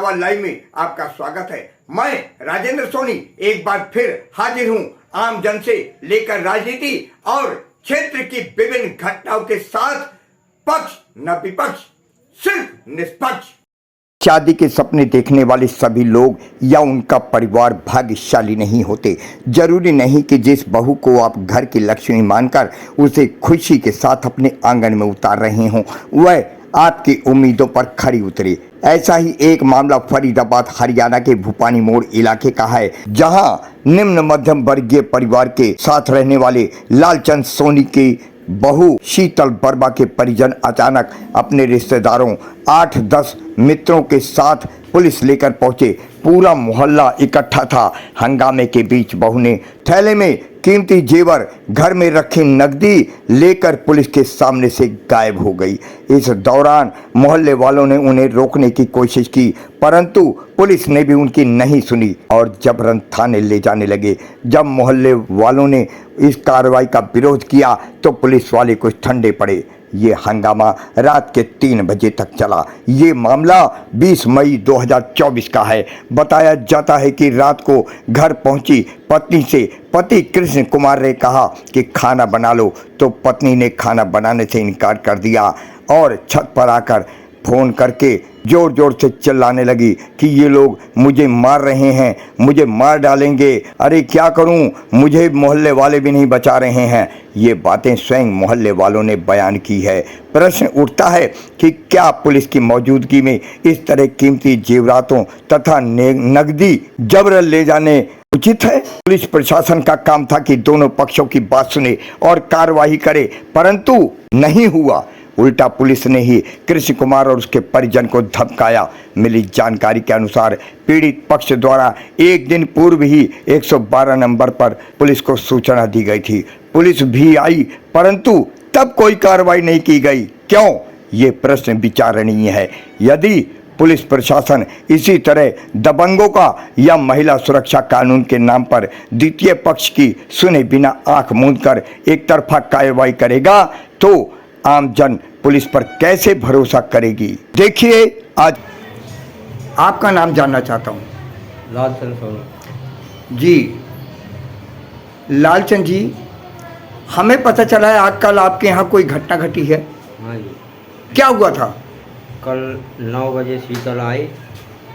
Faridabad live में आपका स्वागत है। मैं राजेंद्र सोनी एक बार फिर हाजिर हूं आम जन से लेकर राजनीति और क्षेत्र की विभिन्न घटनाओं के साथ। पक्ष न विपक्ष, सिर्फ निष्पक्ष। शादी के सपने देखने वाले सभी लोग या उनका परिवार भाग्यशाली नहीं होते। जरूरी नहीं कि जिस बहू को आप घर की लक्ष्मी मानकर उसे खुशी के साथ अपने आंगन में उतार रहे हों वह आपकी उम्मीदों पर खरी उतरे। ऐसा ही एक मामला फरीदाबाद हरियाणा के भूपानी मोड़ इलाके का है, जहां निम्न मध्यम वर्गीय परिवार के साथ रहने वाले लालचंद सोनी की बहू शीतल वर्मा के परिजन अचानक अपने रिश्तेदारों 8-10 मित्रों के साथ पुलिस लेकर पहुंचे। पूरा मोहल्ला इकट्ठा था। हंगामे के बीच बहू ने थैले में कीमती जेवर, घर में रखी नकदी लेकर पुलिस के सामने से गायब हो गई। इस दौरान मोहल्ले वालों ने उन्हें रोकने की कोशिश की, परंतु पुलिस ने भी उनकी नहीं सुनी और जबरन थाने ले जाने लगे। जब मोहल्ले वालों ने इस कार्रवाई का विरोध किया तो पुलिस वाले कुछ ठंडे पड़े। ये हंगामा रात के 3 बजे तक चला। ये मामला 20 मई 2024 का है। बताया जाता है कि रात को घर पहुंची पत्नी से पति कृष्ण कुमार ने कहा कि खाना बना लो, तो पत्नी ने खाना बनाने से इनकार कर दिया और छत पर आकर फोन करके जोर जोर से चिल्लाने लगी कि ये लोग मुझे मार रहे हैं, मुझे मार डालेंगे। अरे क्या करूं, मुझे मोहल्ले वाले भी नहीं बचा रहे हैं। ये बातें स्वयं मोहल्ले वालों ने बयान की है। प्रश्न उठता है कि क्या पुलिस की मौजूदगी में इस तरह कीमती जेवरातों तथा नकदी जबरन ले जाने उचित है? पुलिस प्रशासन का काम था कि दोनों पक्षों की बात सुने और कार्रवाई करे, परंतु नहीं हुआ। उल्टा पुलिस ने ही कृष्ण कुमार और उसके परिजन को धमकाया। मिली जानकारी के अनुसार पीड़ित पक्ष द्वारा एक दिन पूर्व ही 112 नंबर पर पुलिस को सूचना दी गई थी। पुलिस भी आई, परंतु तब कोई कार्रवाई नहीं की गई। क्यों? ये प्रश्न विचारणीय है। यदि पुलिस प्रशासन इसी तरह दबंगों का या महिला सुरक्षा कानून के नाम पर द्वितीय पक्ष की सुने बिना आंख मूंदकर एक तरफा कार्रवाई करेगा तो आम जन पुलिस पर कैसे भरोसा करेगी? देखिए, आज आपका नाम जानना चाहता हूँ। लालचंद सोनी जी, लालचंद जी, हमें पता चला है आज कल आपके यहाँ कोई घटना घटी है। हाँ जी, क्या हुआ था? कल 9 बजे शीतल आई।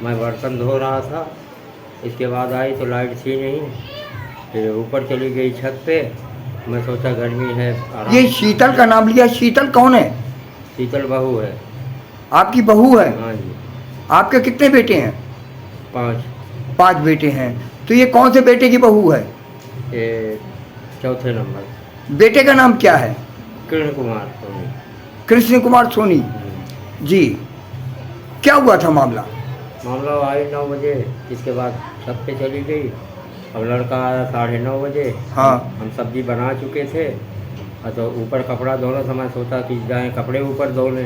मैं बर्तन धो रहा था। इसके बाद आई तो लाइट थी नहीं, फिर ऊपर चली गई छत पे। मैं सोचा गर्मी है, आराम। ये शीतल का नाम लिया। शीतल कौन है? शीतल बहू है। आपकी बहू है? हाँ जी। आपके कितने बेटे हैं? 5। 5 बेटे हैं। तो ये कौन से बेटे की बहू है? ये चौथे नंबर। बेटे का नाम क्या है? कृष्ण कुमार सोनी। कृष्ण कुमार सोनी जी। क्या हुआ था मामला? मामला आई 9 बजे। इसके बाद छत पे चली गई। अब लड़का आया 9:30 बजे। हाँ। हम सब्जी बना चुके थे तो ऊपर कपड़ा धोना था। मैं सोचा कि जाएं कपड़े ऊपर धोने,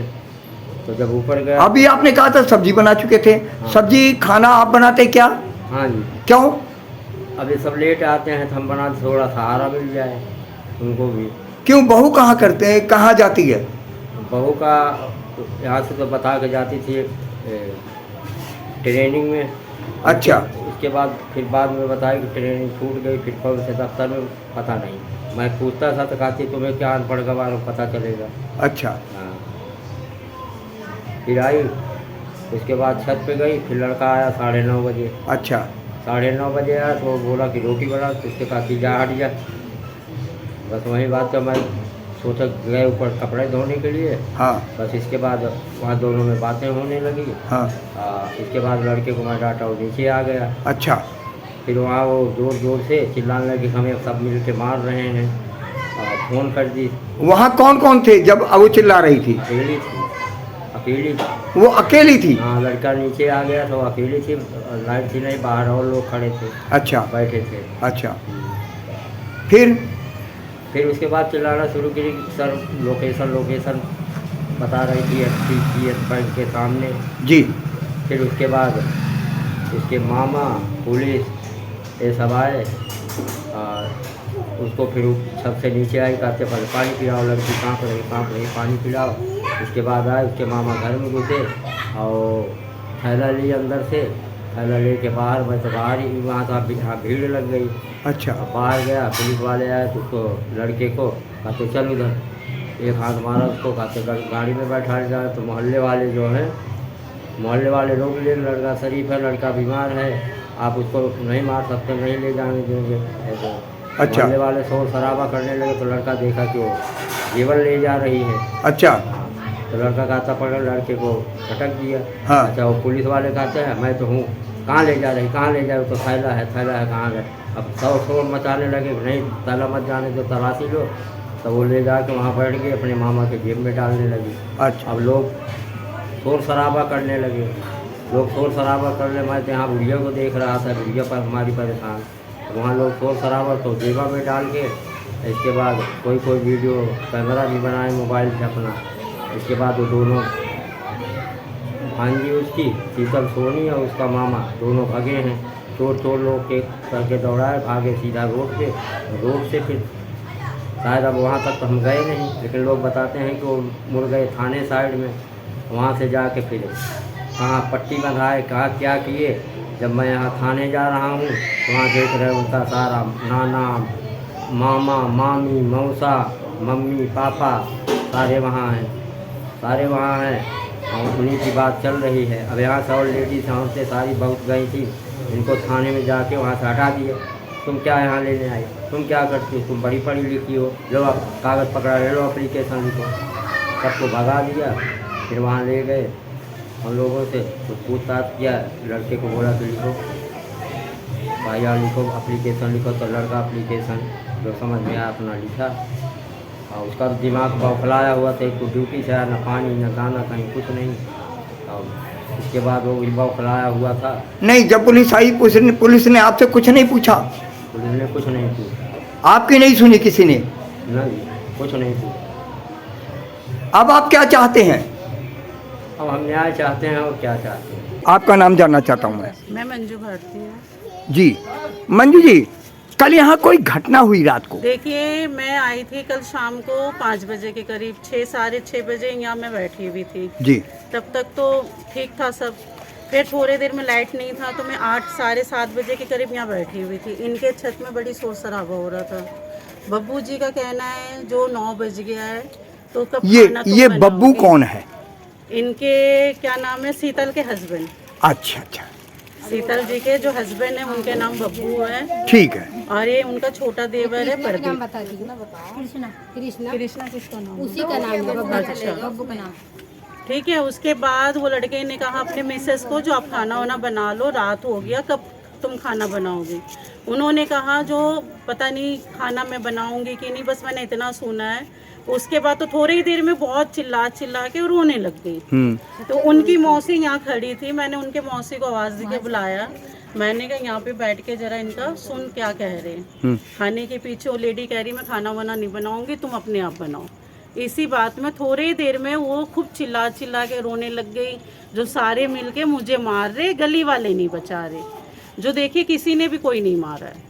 तो जब ऊपर गया। अभी आपने कहा था सब्जी बना चुके थे। हाँ। सब्जी खाना आप बनाते क्या? हाँ जी। क्यों? अभी सब लेट आते हैं तो हम बना थोड़ा सहारा मिल जाए उनको भी। क्यों? बहू कहाँ करते हैं, कहाँ जाती है? बहू का यहाँ से तो बता के जाती थी ट्रेनिंग में। अच्छा। उसके बाद फिर बाद में बताया कि ट्रेनिंग छूट गई। फिर कौन से दफ्तर में पता नहीं। मैं पूछता था तो कहती तुम्हें क्या अनपढ़ गवार पता चलेगा। अच्छा। हाँ। फिर आई, उसके बाद छत पे गई। फिर लड़का आया 9:30 बजे। अच्छा। 9:30 बजे आया तो बोला कि रोटी बना। तो उसके कहा कि जा हट जा। बस वही बात। तो मैं सोचा गए ऊपर कपड़े धोने के लिए। हाँ। बस इसके बाद वहाँ दोनों में बातें होने लगी। हाँ। इसके बाद लड़के को मैं डांटा, वो नीचे आ गया। अच्छा। फिर वहाँ वो जोर जोर से चिल्लाने लगे हमें सब मिल के मार रहे हैं। फ़ोन कर दी। वहाँ कौन कौन थे जब वो चिल्ला रही थी? अकेली थी। अकेली थी। वो अकेली थी? हाँ, लड़का नीचे आ गया तो अकेली थी। लाइट थी नहीं, बाहर और लोग खड़े थे। अच्छा। बैठे थे। अच्छा। फिर उसके बाद चिल्लाना शुरू की। सर लोकेशन बता रही थी एस बैंक के सामने जी। फिर उसके बाद उसके मामा, पुलिस, ये सब आए और उसको फिर छत से नीचे आई। कहते पहले पानी पिलाओ, लड़की काँप रही पानी पिलाओ। उसके बाद आए, उसके मामा घर में घुसे और थैला ली अंदर से, थैला ले के बाहर, मैं तो बाहर ही, वहाँ तो भीड़ लग गई। अच्छा। अब बाहर गया, पुलिस वाले आए तो उसको लड़के को कहते चल उधर, एक हाथ मारा उसको, कहते गाड़ी में बैठा जाए। तो मोहल्ले वाले जो हैं, मोहल्ले वाले रोक लिए, लड़का शरीफ है, लड़का बीमार है, आप उसको नहीं मार सकते, नहीं ले जाने देंगे ऐसे। अच्छा। मोहल्ले वाले शोर शराबा करने लगे तो लड़का देखा कि वो जेवर ले जा रही है। अच्छा। तो लड़का कहता पकड़, लड़के को झटक दिया। हाँ। अच्छा, वो पुलिस वाले कहते हैं मैं तो हूँ, कहाँ ले जा रही, कहाँ ले जा रही? तो थैला है कहाँ है? अब शोर मचाने लगे, नहीं थैला मत जाने तो तलाशी लो। तो वो ले जा के वहाँ बैठ गए, अपने मामा के जेब में डालने लगी। अच्छा। अब लोग शोर शराबा करने लगे, लोग शोर शराबा करने, मैं तो यहाँ वीडियो को देख रहा था, वीडियो पर हमारी परेशान, वहाँ लोग शोर शराबा तो जेबा में डाल के, इसके बाद कोई वीडियो कैमरा भी बनाए मोबाइल से अपना। इसके बाद वो दोनों भांजी उसकी शीतल सोनी और उसका मामा दोनों भागे हैं, चोर लोग के करके दौड़ाए, भागे सीधा रोड पे, रोड से फिर शायद अब वहाँ तक तो हम गए नहीं, लेकिन लोग बताते हैं कि वो मुड़ गए थाने साइड में, वहाँ से जाके फिर कहाँ पट्टी बंधाए, कहाँ क्या किए। जब मैं यहाँ थाने जा रहा हूँ तो वहाँ देख रहे उनका सारा नाना, मामा, मामी, मौसा, मम्मी, पापा सारे वहाँ हैं, सारे वहाँ हैं और उन्हीं की बात चल रही है। अब यहाँ से और लेडीज औरतें सारी बहुत गई थी, इनको थाने में जाके वहाँ से हटा दिए। तुम क्या यहाँ लेने आई, तुम क्या करती हो, तुम बड़ी पढ़ी लिखी हो, लो आप कागज़ पकड़ा, ले लो एप्लीकेशन लिखो। सबको भगा दिया। फिर वहाँ ले गए हम लोगों से, तो पूछताछ किया, लड़के को बोला कि लिखो, भाइया लिखो, एप्लीकेशन लिखो। तो लड़का एप्लीकेशन जो समझ में आया अपना लिखा, और उसका दिमाग बौखलाया हुआ था, एक तो ड्यूटी से आया, न पानी न गाना, कहीं कुछ नहीं। और उसके बाद वो बौखलाया हुआ था। नहीं, जब पुलिस आई, पुलिस ने आपसे कुछ नहीं पूछा? पुलिस ने कुछ नहीं पूछा। आपकी नहीं सुनी किसी ने? नहीं, कुछ नहीं पूछा। अब आप क्या चाहते हैं? अब हम न्याय चाहते हैं और क्या चाहते हैं। आपका नाम जानना चाहता हूँ मैं मंजू भारती हूँ जी। मंजू जी, कल यहाँ कोई घटना हुई रात को? देखिए, मैं आई थी कल शाम को 5 बजे के करीब, 6 साढ़े 6 बजे यहाँ मैं बैठी हुई थी जी। तब तक तो ठीक था सब। फिर थोड़ी देर में लाइट नहीं था तो मैं 8 साढ़े 7 बजे के करीब यहाँ बैठी हुई थी। इनके छत में बड़ी शोर शराबा हो रहा था। बब्बू जी का कहना है जो 9 बज गया है तो कब खाना तुम ये बनाओगे? बब्बू कौन है? इनके क्या नाम है, शीतल के हस्बैंड। अच्छा अच्छा, शीतल जी के जो हस्बैंड है उनके नाम बब्बू है। ठीक है। और ये उनका छोटा देवर है प्रदीप। बता दीजिए। कृष्णा कृष्णा किसका नाम? उसी का नाम है, बब्बू अच्छा। बब्बू का नाम। ठीक है। उसके बाद वो लड़के ने कहा अपने मिसेस को जो आप खाना वाना बना लो, रात हो गया, कब तुम खाना बनाओगे? उन्होंने कहा जो पता नहीं खाना मैं बनाऊंगी कि नहीं, बस मैंने इतना सुना है। उसके बाद तो थोड़ी ही देर में बहुत चिल्ला के रोने लग गई। तो उनकी मौसी यहाँ खड़ी थी, मैंने उनके मौसी को आवाज़ देके बुलाया। मैंने कहा यहाँ पे बैठ के जरा इनका सुन क्या कह रहे हैं। खाने के पीछे वो लेडी कह रही मैं खाना वाना नहीं बनाऊंगी, तुम अपने आप बनाओ। इसी बात में थोड़ी देर में वो खूब चिल्ला के रोने लग गई। जो सारे मिलके मुझे मार रहे, गली वाले नहीं बचा रहे। जो देखिए किसी ने भी कोई नहीं मारा है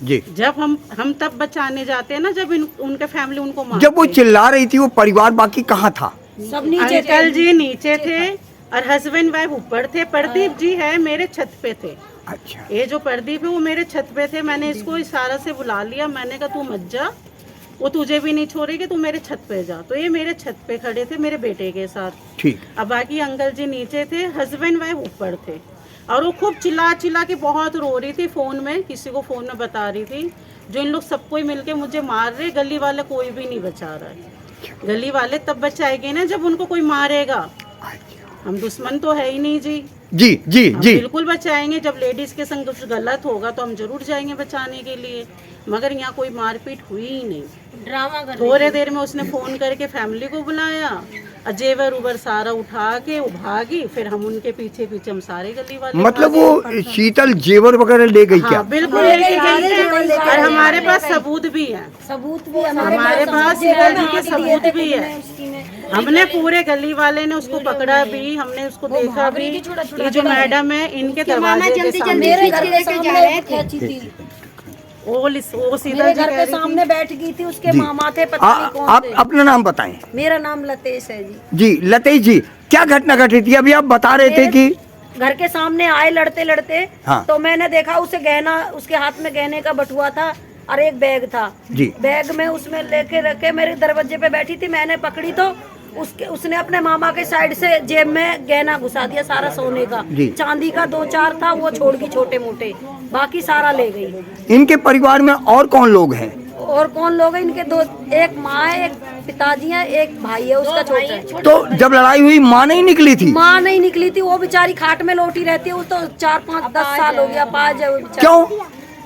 जी। जब हम तब बचाने जाते हैं ना, जब उनके फैमिली उनको मारते। जब वो चिल्ला रही थी वो परिवार बाकी कहाँ था? सब नीचे अंकल जी नीचे थे और हस्बैंड वाइफ ऊपर थे। प्रदीप जी है मेरे छत पे थे। अच्छा। ये जो प्रदीप है वो मेरे छत पे थे। मैंने इसको इशारा से बुला लिया, मैंने कहा तू मत जा, वो तुझे भी नहीं छोड़ेगी, तू मेरे छत पे जा। तो ये मेरे छत पे खड़े थे मेरे बेटे के साथ। ठीक। अब बाकी अंकल जी नीचे थे, हस्बैंड वाइफ ऊपर थे। और वो खूब चिल्ला के बहुत रो रही थी, फ़ोन में किसी को फ़ोन में बता रही थी जो इन लोग सबको ही मिलके मुझे मार रहे। गली वाले कोई भी नहीं बचा रहा है। गली वाले तब बचाएंगे ना जब उनको कोई मारेगा। हम दुश्मन तो है ही नहीं जी। जी जी हम जी। बिल्कुल बचाएंगे। जब लेडीज के संग कुछ गलत होगा तो हम जरूर जाएंगे बचाने के लिए, मगर यहाँ कोई मारपीट हुई ही नहीं। ड्रामा कर थोड़े देर में उसने फोन करके फैमिली को बुलाया, जेवर उबर सारा उठा के वो भागी। फिर हम उनके पीछे हम सारे गली वाले मतलब भागे। वो शीतल जेवर वगैरह ले गई क्या? हाँ बिल्कुल लेके गई है। और हमारे पास सबूत भी है। सबूत भी हमारे पास शीतल जी के सबूत भी है। हमने पूरे गली वाले ने उसको पकड़ा भी, हमने उसको देखा भी। ये जो मैडम है इनके दरवाजे के सामने वो सीधा मेरे जी घर कह के रही सामने थी। बैठ गई थी, उसके जी। मामा थे, पता नहीं कौन आप थे। अपना नाम बताएं। मेरा नाम लतेश है जी। जी लतेश जी, क्या घटना घटी थी? अभी आप बता रहे थे कि घर के सामने आए लड़ते लड़ते, हाँ। तो मैंने देखा उसे गहना, उसके हाथ में गहने का बटुआ था और एक बैग था जी। बैग में उसमें लेके रखे मेरे दरवाजे पे बैठी थी, मैंने पकड़ी तो उसने अपने मामा के साइड से जेब में गहना घुसा दिया सारा सोने का। जी। चांदी का 2-4 था, वो छोड़ गई छोटे मोटे, बाकी सारा ले गई। इनके परिवार में और कौन लोग हैं? और कौन लोग हैं इनके? दो, एक माँ है, एक पिताजी है, एक भाई है उसका छोटा। तो जब लड़ाई हुई माँ नहीं निकली थी? माँ नहीं निकली थी, वो बेचारी खाट में लौटी रहती है, वो तो 4-5-10 साल हो गया, पाज है वो बेचारी।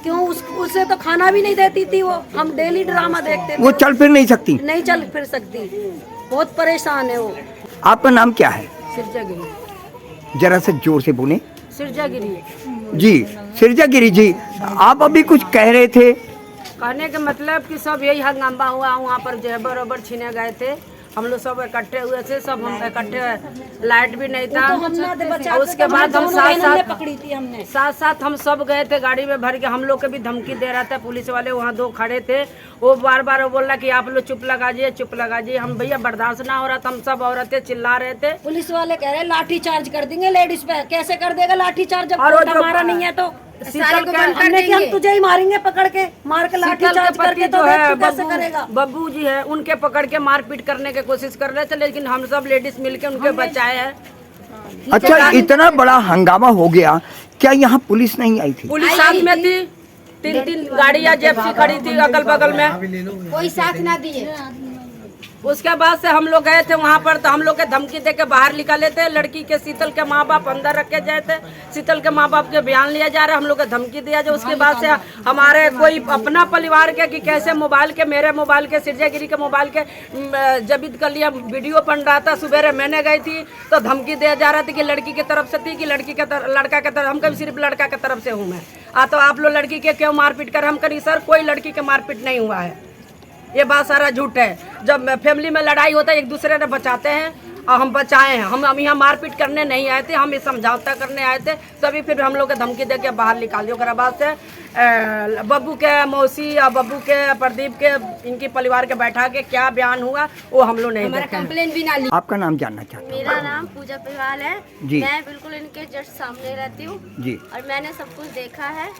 क्यों? उसे तो खाना भी नहीं देती थी वो। हम डेली ड्रामा देखते थे। वो चल फिर नहीं सकती? नहीं चल फिर सकती, बहुत परेशान है वो। आपका नाम क्या है? सिरजागिरी। जरा से जोर से बोले। सिरजागिरी। जी सिरजागिरी जी, आप अभी कुछ कह रहे थे? कहने के मतलब कि सब यही हंगामा हुआ, वहाँ पर जो है बराबर छीने गए थे, हम लोग सब इकट्ठे हुए थे, सब हम इकट्ठे, लाइट भी नहीं था। और उसके बाद हम साथ साथ हम सब गए थे गाड़ी में भर के। हम लोग के भी धमकी दे रहा था पुलिस वाले, वहाँ 2 खड़े थे, वो बार बार बोल रहा कि आप लोग चुप लगा जाइए। हम भैया बर्दाश्त ना हो रहा था, हम सब औरतें चिल्ला रहे थे। पुलिस वाले कह रहे लाठी चार्ज कर देंगे लेडीज पे। कैसे कर देगा लाठी चार्ज जब हमारा नहीं है? तो शीतल के हमने कि हम तुझे ही मारेंगे, पकड़ के मार के लाठी चार्ज करके, तो कैसे करेगा? बब्बू जी है, उनके पकड़ के मारपीट करने की कोशिश कर रहे थे, लेकिन हम सब लेडीज मिलके उनके बचाए हैं। अच्छा, इतना बड़ा हंगामा हो गया, क्या यहाँ पुलिस नहीं आई थी? पुलिस साथ में थी, 3 गाड़ियाँ जेप्सी खड़ी थी अगल बगल में, कोई साथ ना दिए। उसके बाद से हम लोग गए थे वहाँ पर, तो हम लोग के धमकी दे के बाहर निकाले थे। लड़की के शीतल के माँ बाप अंदर रखे जाए थे, शीतल के माँ बाप के बयान लिया जा रहा है, हम लोग को धमकी दिया जाए। उसके बाद से हमारे कोई अपना परिवार के कि कैसे मोबाइल के, मेरे मोबाइल के, सिरजागिरी के मोबाइल के जब्त कर लिया, वीडियो बन रहा था। सुबह मैंने गई थी तो धमकी दिया जा रहा था कि लड़की की तरफ से थी, कि लड़की के लड़का के तरफ, हम कभी सिर्फ लड़का के तरफ से हूँ मैं। तो आप लोग लड़की के क्यों मारपीट कर? हम करी सर कोई लड़की के मारपीट नहीं हुआ है, ये बात सारा झूठ है। जब फैमिली में लड़ाई होता है एक दूसरे ने बचाते हैं, और हम बचाए हैं। हम यहाँ मारपीट करने नहीं आए थे, हम ये समझौता करने आए थे। तभी फिर हम लोग के धमकी दे के बाहर निकाल दिया। उसके बाद से बब्बू के मौसी और बब्बू के प्रदीप के, इनकी परिवार के बैठा के क्या बयान हुआ वो हम लोग नहीं देखे। कंप्लेन भी ना ली। आपका नाम जानना चाहता हूँ। मेरा नाम पूजा परिवाल है जी। मैं बिल्कुल इनके जस्ट सामने रहती हूँ जी। और मैंने सब कुछ देखा है,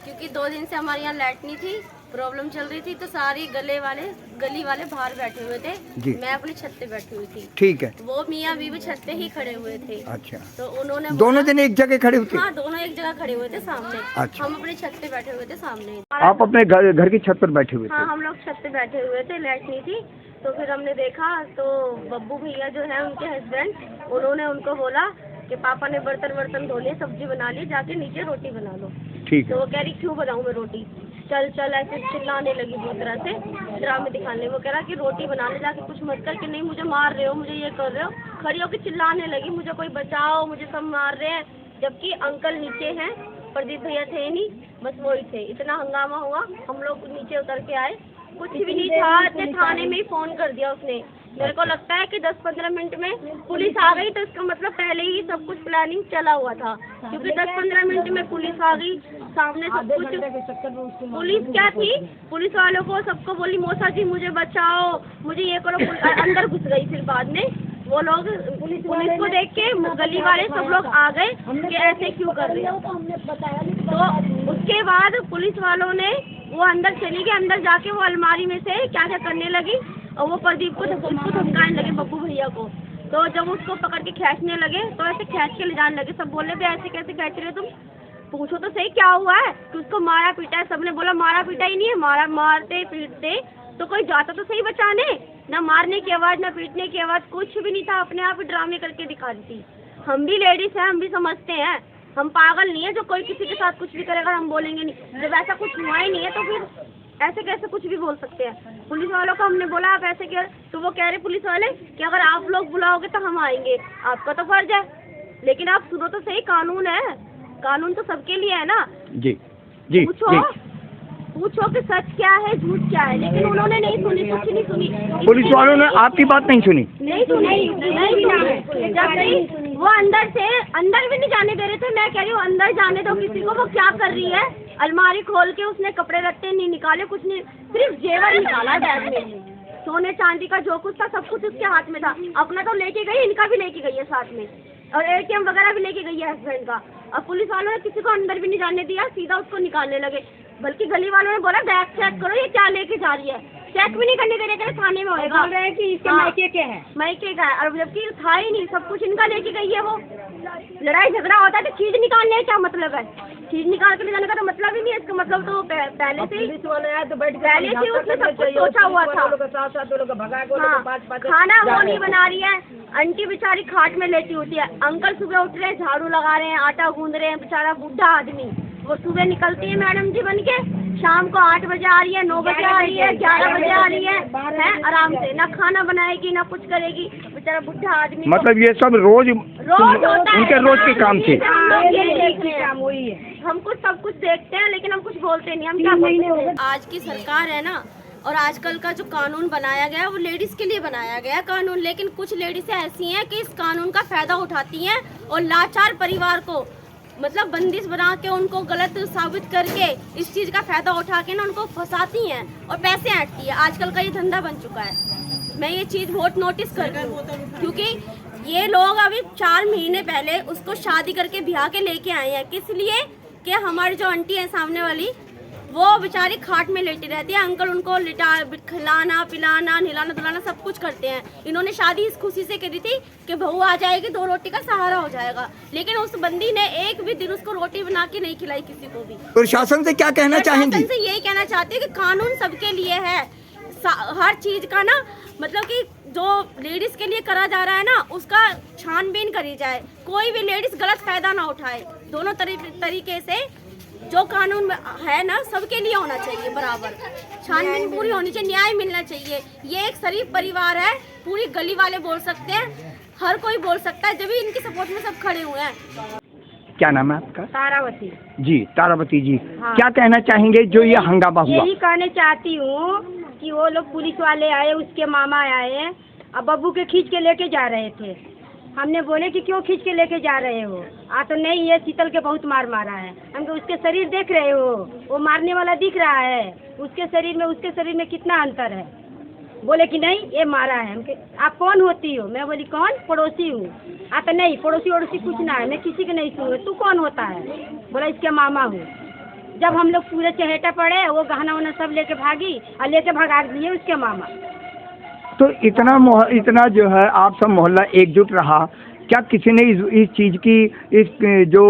क्योंकि 2 दिन से हमारे यहाँ लाइट नहीं थी, प्रॉब्लम चल रही थी, तो सारी गली वाले बाहर बैठे हुए थे। जी। मैं अपनी छत पे बैठी हुई थी, ठीक है। वो मियाँ बीवी छत पे ही खड़े हुए थे। अच्छा, तो उन्होंने दोनों दिन एक जगह खड़े होते? हाँ, दोनों एक जगह खड़े हुए थे सामने। अच्छा। हम अपनी छत पे बैठे हुए थे सामने। आप अपने घर की छत पर बैठे हुए हाँ, थे? हम लोग छत पे बैठे हुए थे, लाइट नहीं थी। तो फिर हमने देखा तो बब्बू भैया जो है उनके हस्बैंड, उन्होंने उनको बोला कि पापा ने बर्तन धो लिए, सब्जी बना ली, जाके नीचे रोटी बना लो। ठीक तो है। वो कह रही क्यों बनाऊं मैं रोटी, चल चल ऐसे चिल्लाने लगी बहुत तरह से, ड्रामे दिखाने। वो कह रहा कि रोटी बनाने जाके कुछ मत कर, कि नहीं मुझे मार रहे हो, मुझे ये कर रहे हो। खड़ी होकर चिल्लाने लगी, मुझे कोई बचाओ, मुझे सब मार रहे हैं। जबकि अंकल नीचे हैं, प्रदीप भैया थे नहीं, बस वही थे। इतना हंगामा हुआ, हम लोग नीचे उतर के आए, कुछ भी नहीं था। इतने थाने में ही फोन कर दिया उसने। मेरे को लगता है कि 10-15 मिनट में पुलिस आ गई, तो इसका मतलब पहले ही सब कुछ प्लानिंग चला हुआ था, क्योंकि 10-15 मिनट में पुलिस आ गई सामने। सब कुछ पुलिस क्या थी, पुलिस वालों को सबको बोली मौसा जी मुझे बचाओ, मुझे ये करो, अंदर घुस गई। फिर बाद में वो लोग पुलिस को देख के गली वाले सब लोग आ गए कि ऐसे क्यों कर रहे हो। तो उसके बाद पुलिस वालों ने वो अंदर चली गई, अंदर जाके वो अलमारी में से क्या क्या करने लगी, और वो प्रदीप को धमकाने लगे, बब्बू भैया को। तो जब उसको पकड़ के खींचने लगे तो ऐसे खींच के ले जाने लगे। सब बोले भाई ऐसे कैसे खींच रहे तुम, पूछो तो सही क्या हुआ है, कि उसको मारा पीटा है। सबने बोला मारा पीटा ही नहीं है, मारते पीटते तो कोई जाता तो सही बचाने, ना मारने की आवाज़ ना पीटने की आवाज़, कुछ भी नहीं था। अपने आप ही ड्रामे करके दिखा दी थी। हम भी लेडीज हैं, हम भी समझते हैं, हम पागल नहीं है जो कोई किसी के साथ कुछ भी करेगा हम बोलेंगे नहीं। जब ऐसा कुछ हुआ ही नहीं है तो फिर ऐसे कैसे कुछ भी बोल सकते हैं। पुलिस वालों को हमने बोला आप ऐसे क्या, तो वो कह रहे पुलिस वाले कि अगर आप लोग बुलाओगे तो हम आएंगे, आपका तो फर्ज है, लेकिन आप सुनो तो सही, कानून है, कानून तो सबके लिए है ना। जी जी पूछो कि सच क्या है झूठ क्या है, लेकिन उन्होंने नहीं सुनी, कुछ नहीं सुनी। पुलिस वालों ने आपकी बात नहीं सुनी? नहीं सुनी। जब तक वो अंदर भी नहीं जाने दे रहे थे। मैं कह रही हूँ अंदर जाने दो किसी को, वो क्या कर रही है, अलमारी खोल के उसने कपड़े लत्ते नहीं निकाले, कुछ नहीं, सिर्फ जेवर निकाला बैग में। सोने चांदी का जो कुछ था सब कुछ उसके हाथ में था। अपना तो लेके गई, इनका भी लेके गई है साथ में, और ATM वगैरह भी लेके गई है हस्बैंड का। अब पुलिस वालों ने किसी को अंदर भी नहीं जाने दिया, सीधा उसको निकालने लगे। बल्कि गली वालों ने बोला बैग चेक करो ये क्या लेके जा रही है, चेक भी नहीं करने दे रहे, कहते थाने में होएगा। बोल रहे हैं कि इसके मायके के है, मायके का है, और जबकि था ही नहीं, सब कुछ इनका लेके गई है। वो लड़ाई झगड़ा होता है तो चीज निकालने का क्या मतलब है? चीज निकाल के ले जाने का तो मतलब ही नहीं है। इसका मतलब तो पहले से ही पहले से उसने सब कुछ सोचा हुआ था। खाना वो नहीं बना रही है, आंटी बेचारी खाट में लेटी होती है, अंकल सुबह उठ रहे हैं, झाड़ू लगा रहे हैं, आटा गूंद रहे हैं, बेचारा बूढ़ा आदमी। वो सुबह निकलती है मैडम जी बन के, शाम को 8 बजे आ रही है, 9 बजे आ रही है, 11 बजे आ रही है आराम से, ना खाना बनाएगी ना कुछ करेगी, बेचारा बूढ़ा आदमी। मतलब ये सब रोज होता उनके रोज के काम थे। हम कुछ सब कुछ देखते हैं लेकिन हम कुछ बोलते नहीं, हम क्या बोलते हैं। आज की सरकार है ना, और आजकल का जो कानून बनाया गया है वो लेडीज के लिए बनाया गया है कानून, लेकिन कुछ लेडीज ऐसी हैं कि इस कानून का फायदा उठाती हैं और लाचार परिवार को मतलब बंदिश बना के उनको गलत साबित करके इस चीज का फायदा उठा के ना उनको फंसाती हैं और पैसे ऐंठती है। आजकल का ये धंधा बन चुका है। मैं ये चीज बहुत नोटिस कर रही हूँ, क्योंकि ये लोग अभी 4 महीने पहले उसको शादी करके ब्याह के लेके आए हैं। किस लिए? कि हमारी जो आंटी है सामने वाली, वो बेचारी खाट में लेटी रहती है, अंकल उनको खिलाना पिलाना नहलाना धुलाना सब कुछ करते हैं। इन्होंने शादी इस खुशी से करी थी कि बहू आ जाएगी, 2 रोटी का सहारा हो जाएगा, लेकिन उस बंदी ने एक भी दिन उसको रोटी बना के नहीं खिलाई किसी को भी। प्रशासन से क्या कहना चाहेंगी? प्रशासन से यही कहना चाहती है कि कानून सबके लिए है, हर चीज का ना मतलब कि जो लेडीज के लिए करा जा रहा है ना उसका छानबीन करी जाए, कोई भी लेडीज गलत फायदा ना उठाए। दोनों तरीके से जो कानून है ना सबके लिए होना चाहिए बराबर, छानबीन पूरी होनी चाहिए, न्याय मिलना चाहिए। ये एक शरीफ परिवार है, पूरी गली वाले बोल सकते हैं, हर कोई बोल सकता है, जब भी इनके सपोर्ट में सब खड़े हुए हैं। क्या नाम है आपका? तारावती जी तारावती जी, हाँ। क्या कहना चाहेंगे जो ये हंगामा हुआ? यही कहना चाहती हूँ कि वो लोग पुलिस वाले आए, उसके मामा आए, अब बब्बू के खींच के लेके जा रहे थे। हमने बोले कि क्यों खींच के लेके जा रहे हो? तो नहीं, ये शीतल के बहुत मार मारा है। हम कहा उसके शरीर देख रहे हो, वो मारने वाला दिख रहा है, उसके शरीर में कितना अंतर है? बोले कि नहीं ये मारा है। हम आप कौन होती हो? मैं बोली कौन? पड़ोसी हूँ। तो नहीं, पड़ोसी वड़ोसी कुछ ना है, मैं किसी के नहीं सुनूँ। तू कौन होता है? बोला इसके मामा हूँ। जब हम लोग पूरे चहेटा पड़े, वो गहना वहना सब लेके भागी और लेके भगा दिए उसके मामा। तो इतना जो है आप सब मोहल्ला एकजुट रहा, क्या किसी ने इस चीज की, इस जो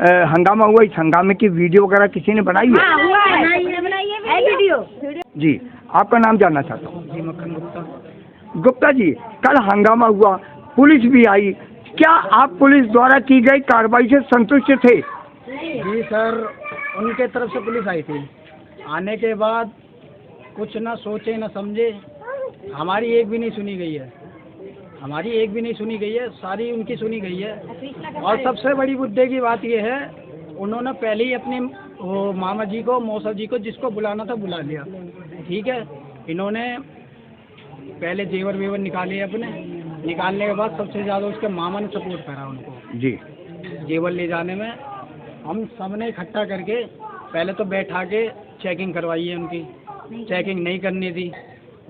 हंगामा हुआ, इस हंगामे की वीडियो वगैरह किसी ने बनाई है? हाँ, हुआ है वीडियो। जी, आपका नाम जानना चाहता हूँ। जी मक्खन गुप्ता। गुप्ता जी, कल हंगामा हुआ, पुलिस भी आई, क्या आप पुलिस द्वारा की गई कार्रवाई से संतुष्ट थे? जी सर, उनके तरफ से पुलिस आई थी, आने के बाद कुछ ना सोचे ना समझे, हमारी एक भी नहीं सुनी गई है, सारी उनकी सुनी गई है। और सबसे बड़ी मुद्दे की बात यह है, उन्होंने पहले ही अपने वो मामा जी को, मौसा जी को, जिसको बुलाना था बुला लिया, ठीक है। इन्होंने पहले जेवर वेवर निकाले अपने, निकालने के बाद सबसे ज़्यादा उसके मामा ने सपोर्ट करा उनको जी जेवर ले जाने में। हम सब ने इकट्ठा करके पहले तो बैठा के चेकिंग करवाई है, उनकी चेकिंग नहीं करनी थी,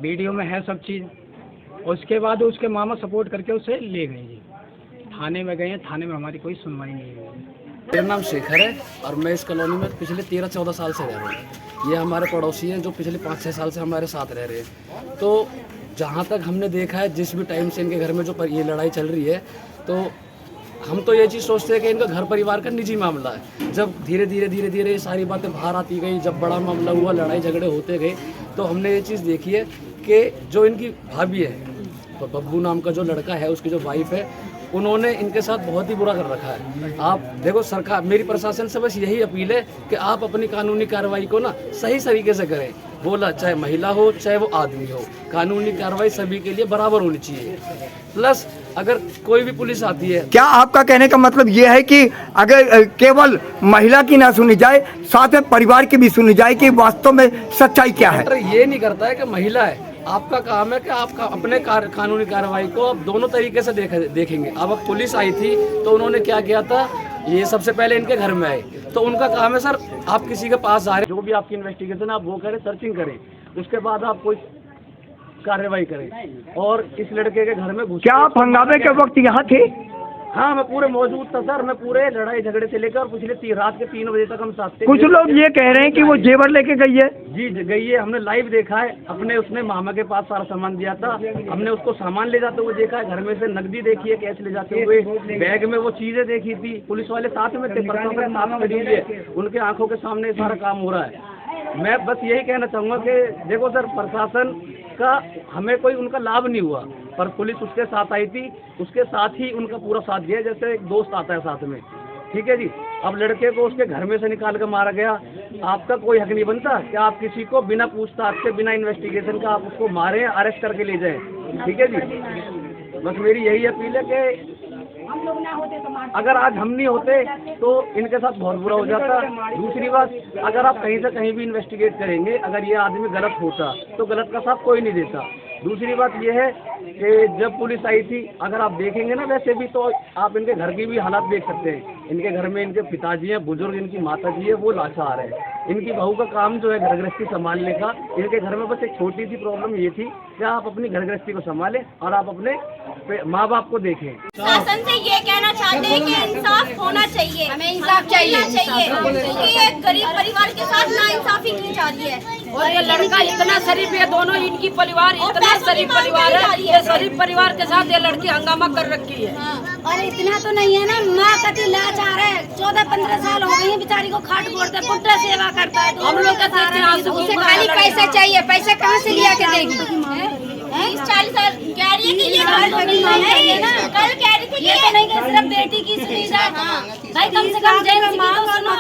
वीडियो में है सब चीज़। उसके बाद उसके मामा सपोर्ट करके उसे ले गए जी, थाने में गए हैं, थाने में हमारी कोई सुनवाई नहीं हुई। मेरा नाम शेखर है और मैं इस कॉलोनी में पिछले 13-14 साल से रह रहा हूँ। ये हमारे पड़ोसी हैं जो पिछले 5-6 साल से हमारे साथ रह रहे हैं। तो जहाँ तक हमने देखा है, जिस भी टाइम से इनके घर में जो ये लड़ाई चल रही है, तो हम तो ये चीज़ सोचते हैं कि इनका घर परिवार का निजी मामला है। जब धीरे धीरे ये सारी बातें बाहर आती गई, जब बड़ा मामला हुआ, लड़ाई झगड़े होते गए, तो हमने ये चीज़ देखी है कि जो इनकी भाभी है, बब्बू नाम का जो लड़का है, उसकी जो वाइफ है, उन्होंने इनके साथ बहुत ही बुरा कर रखा है। आप देखो, सरकार, मेरी प्रशासन से बस यही अपील है कि आप अपनी कानूनी कार्रवाई को ना सही तरीके से करें। बोला चाहे महिला हो चाहे वो आदमी हो, कानूनी कार्रवाई सभी के लिए बराबर होनी चाहिए। प्लस अगर कोई भी पुलिस आती है, क्या आपका कहने का मतलब ये है कि अगर केवल महिला की ना सुनी जाए, साथ में परिवार की भी सुनी जाए कि वास्तव में सच्चाई क्या है? ये नहीं करता है कि महिला है, आपका काम है कि आप अपने कानूनी कार्रवाई को आप दोनों तरीके से देखेंगे। अब पुलिस आई थी तो उन्होंने क्या किया था, ये सबसे पहले इनके घर में आए। तो उनका काम है सर, आप किसी के पास जा रहे हैं, जो भी आपकी इन्वेस्टिगेशन आप वो करें, सर्चिंग करें, उसके बाद आप कोई कार्रवाई करें। और इस लड़के के घर में घुस, क्या आप हंगामे के वक्त यहाँ थे? हाँ, मैं पूरे मौजूद था सर। मैं पूरे लड़ाई झगड़े से लेकर और पिछले रात के 3 बजे तक हम साथ थे। कुछ लोग ये कह रहे हैं कि वो जेवर लेके गई है। जी गई है, हमने लाइव देखा है। अपने उसने मामा के पास सारा सामान दिया था, हमने उसको सामान ले जाते हुए देखा है, घर में से नकदी देखी है, कैश ले जाते हुए, बैग में वो चीजें देखी थी। पुलिस वाले साथ में थे, परसों के साथ खड़ी हुई है, उनके आंखों के सामने सारा काम हो रहा है। मैं बस यही कहना चाहूँगा कि देखो सर, प्रशासन का हमें कोई उनका लाभ नहीं हुआ, पर पुलिस उसके साथ आई थी, उसके साथ ही उनका पूरा साथ दिया, जैसे एक दोस्त आता है साथ में। ठीक है जी। अब लड़के को उसके घर में से निकाल कर मारा गया, आपका कोई हक नहीं बनता कि आप किसी को बिना पूछताछ के, बिना इन्वेस्टिगेशन का आप उसको मारें, अरेस्ट करके ले जाएं। ठीक है जी। बस मेरी यही अपील है कि अगर आज हम नहीं होते तो इनके साथ बहुत बुरा हो जाता। दूसरी बात, अगर आप कहीं से कहीं भी इन्वेस्टिगेट करेंगे, अगर ये आदमी गलत होता तो गलत का साथ कोई नहीं देता। दूसरी बात ये है कि जब पुलिस आई थी, अगर आप देखेंगे ना वैसे भी, तो आप इनके घर की भी हालात देख सकते हैं। इनके घर में इनके पिताजी हैं, बुजुर्ग, इनकी माता जी है, वो लाचार है। इनकी बहू का काम जो है घर गृहस्थी संभालने का। इनके घर में बस एक छोटी सी प्रॉब्लम ये थी कि आप अपनी घर गृहस्थी को संभालें और आप अपने माँ बाप को देखें। शासन से ये कहना चाहते हैं कि इंसाफ होना चाहिए, हमें इंसाफ चाहिए क्योंकि एक गरीब परिवार के साथ नाइंसाफी की जा रही है। और ये लड़का इतना शरीफ है, दोनों इनकी परिवार इतना शरीफ परिवार है, ये शरीफ परिवार के साथ ये लड़की हंगामा कर रखी है। और इतना तो नहीं है ना, माँ कति लाचार है, 14-15 साल हो गई है बेचारी को, खाट बोलते पुत्र सेवा करता है। हम लोग का उसे खाली पैसा चाहिए, पैसा कहाँ से लिया के देगी? 40 साल कह रही है कि ये घर नहीं ना, कल कह रही थी ये तो नहीं कि सिर्फ बेटी की सुविधा। भाई कम से कम जेंट्स की तो सुनो,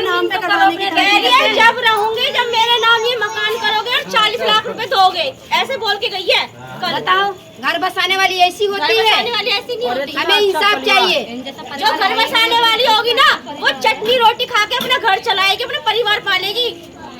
नाम पे कराने कह रही है जब रहूंगी, जब मेरे नाम ये मकान करोगे और 40 लाख रुपए दोगे, ऐसे बोल के गई है। बताओ, घर बसाने वाली ऐसी होती है? बसाने वाली ऐसी नहीं होती। हमें इंसाफ चाहिए। जो घर बसाने वाली होगी ना, वो चटनी रोटी खा के अपना घर चलाएगी, अपना परिवार पालेगी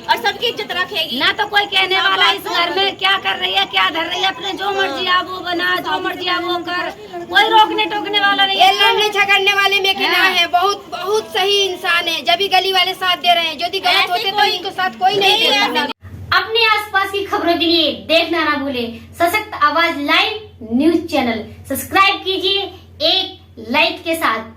और सबकी इज्जत रखेगी। ना तो कोई कहने वाला इस घर में क्या कर रही है, क्या धर रही है, अपने जो मर्जी आ वो बना, जो मर्जी आ वो कर, कोई रोकने टोकने वाला नहीं है। लड़ने झगड़ने वाले में के ना है, बहुत बहुत सही इंसान है। जब भी गली वाले साथ दे रहे हैं, यदि गलत होते तो इनको साथ कोई नहीं देता। अपने आसपास की खबरों के लिए देखना ना भूलें सशक्त आवाज लाइव न्यूज चैनल। सब्सक्राइब कीजिए एक लाइक के साथ।